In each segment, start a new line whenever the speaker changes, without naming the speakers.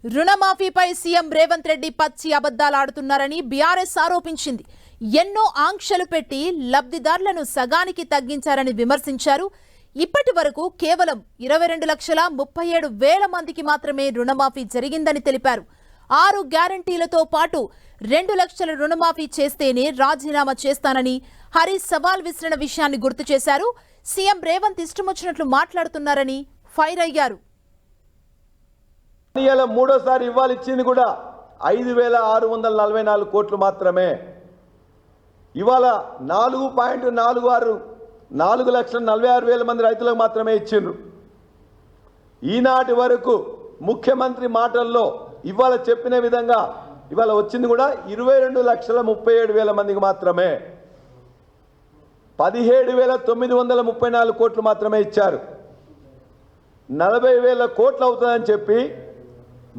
రుణమాఫీపై CM Revanth Reddy పచ్చి అబద్ధాలాడుతున్నారని BRS ఆరోపించింది. ఎన్నో ఆంక్షలు పెట్టి లబ్ధిదారులను సగానికి తగ్గించారని విమర్శించారు. ఇప్పటి వరకు కేవలం 22,37,000 మందికి మాత్రమే రుణమాఫీ జరిగిందని తెలిపారు. 6 గ్యారంటీలతో పాటు 2 లక్షల రుణమాఫీ చేస్తేనే రాజీనామా చేస్తానని హరీష్ సవాల్ విసిరిన విషయాన్ని గుర్తు చేశారు. సీఎం రేవంత్ ఇష్టమొచ్చినట్లు మాట్లాడుతున్నారని ఫైర్ అయ్యారు.
మూడోసారి ఇవ్వాల్సింది కూడా 5,644 కోట్లు మాత్రమే. ఇవాళ 4.46 4,46,000 మంది రైతులకు మాత్రమే ఇచ్చిండ్రు. ఈనాటి వరకు ముఖ్యమంత్రి మాటల్లో ఇవాళ చెప్పిన విధంగా ఇవాళ వచ్చింది కూడా 22,37,000 మందికి మాత్రమే. 17,934 కోట్లు మాత్రమే ఇచ్చారు. 40,000 కోట్లు అవుతుందని చెప్పి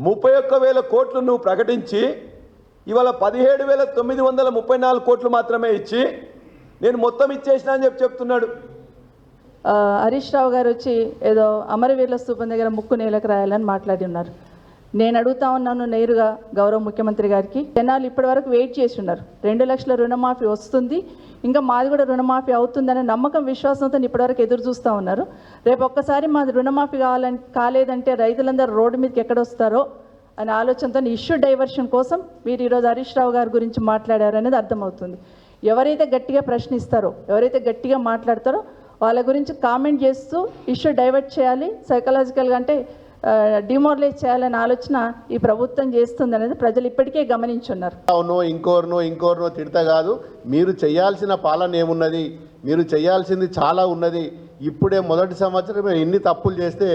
31,000 కోట్లు నువ్వు ప్రకటించి ఇవాళ 17,934 కోట్లు మాత్రమే ఇచ్చి నేను మొత్తం ఇచ్చేసిన అని చెప్తున్నాడు.
హరీష్ రావు గారు వచ్చి ఏదో అమరవీరుల స్థూపం దగ్గర ముక్కు నేలకు రాయాలని మాట్లాడి ఉన్నారు. నేను అడుగుతా ఉన్నాను నేరుగా గౌరవ ముఖ్యమంత్రి గారికి, జనాలు ఇప్పటి వరకు వెయిట్ చేసి ఉన్నారు. 2 లక్షల రుణమాఫీ వస్తుంది, ఇంకా మాది కూడా రుణమాఫీ అవుతుందనే నమ్మకం విశ్వాసంతో ఇప్పటివరకు ఎదురు చూస్తూ ఉన్నారు. రేపు ఒక్కసారి మాది రుణమాఫీ కాలేదంటే రైతులందరూ రోడ్డు మీదకి ఎక్కడొస్తారో అనే ఆలోచనతో ఇష్యూ డైవర్షన్ కోసం మీరు ఈరోజు హరీష్ రావు గారి గురించి మాట్లాడారు అనేది అర్థమవుతుంది. ఎవరైతే గట్టిగా ప్రశ్నిస్తారో, ఎవరైతే గట్టిగా మాట్లాడతారో వాళ్ళ గురించి కామెంట్ చేస్తూ ఇష్యూ డైవర్ట్ చేయాలి, సైకలాజికల్గా అంటే డిమోరలైజ్ చేయాలనే ఆలోచన ఈ ప్రభుత్వం చేస్తుంది అనేది ప్రజలు ఇప్పటికే గమనించున్నారు.
అవును ఇంకోరినో తిడతా కాదు, మీరు చేయాల్సిన పాలన ఏమున్నది, మీరు చేయాల్సింది చాలా ఉన్నది. ఇప్పుడే మొదటి సంవత్సరం ఎన్ని తప్పులు చేస్తే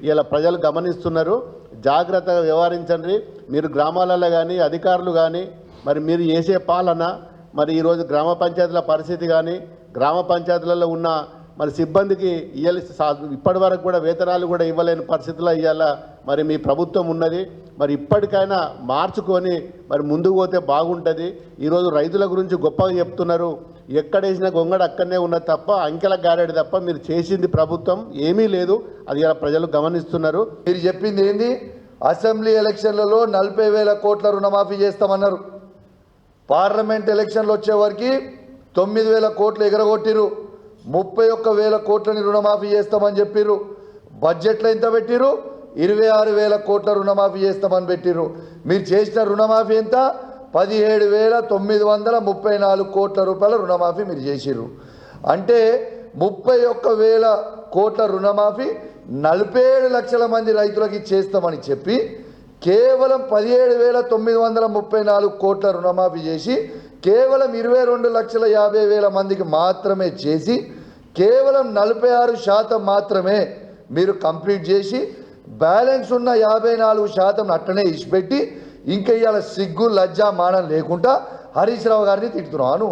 ఇలా ప్రజలు గమనిస్తున్నారు. జాగ్రత్తగా వ్యవహరించండి. మీరు గ్రామాలలో కానీ అధికారులు కానీ మరి మీరు చేసే పాలన, మరి ఈరోజు గ్రామ పంచాయతీల పరిస్థితి కానీ గ్రామ పంచాయతీలలో ఉన్న మరి సిబ్బందికి ఇప్పటి వరకు కూడా వేతనాలు కూడా ఇవ్వలేని పరిస్థితుల్లో ఇవ్వాల మరి మీ ప్రభుత్వం ఉన్నది. మరి ఇప్పటికైనా మార్చుకొని మరి ముందుకు పోతే బాగుంటుంది. ఈరోజు రైతుల గురించి గొప్పగా చెప్తున్నారు. ఎక్కడేసిన గొంగడు అక్కడనే ఉన్నది తప్ప అంకెల గారెడి తప్ప మీరు చేసింది ప్రభుత్వం ఏమీ లేదు. అది ఇలా ప్రజలు గమనిస్తున్నారు.
మీరు చెప్పింది ఏంది? అసెంబ్లీ ఎలక్షన్లలో 40,000 కోట్ల రుణమాఫీ చేస్తామన్నారు. పార్లమెంట్ ఎలక్షన్లు వచ్చేవరకు 9,000 కోట్లు ఎగరగొట్టిరు. 31,000 కోట్లని రుణమాఫీ చేస్తామని చెప్పిర్రు. బడ్జెట్లో ఎంత పెట్టిరు? 26,000 కోట్ల రుణమాఫీ చేస్తామని పెట్టిర్రు. మీరు చేసిన రుణమాఫీ ఎంత? 17,934 కోట్ల రూపాయల రుణమాఫీ మీరు చేసిర్రు. అంటే 31,000 కోట్ల రుణమాఫీ 47 లక్షల మంది రైతులకి చేస్తామని చెప్పి కేవలం 17,934 కోట్ల రుణమాఫీ చేసి కేవలం 22,50,000 మందికి మాత్రమే చేసి కేవలం 46% మాత్రమే మీరు కంప్లీట్ చేసి బ్యాలెన్స్ ఉన్న 54% అట్టనే ఇచ్చిపెట్టి ఇంకా ఇవాళ సిగ్గు లజ్జా మానం లేకుండా హరీష్ రావు గారిని తిడుతున్నాను.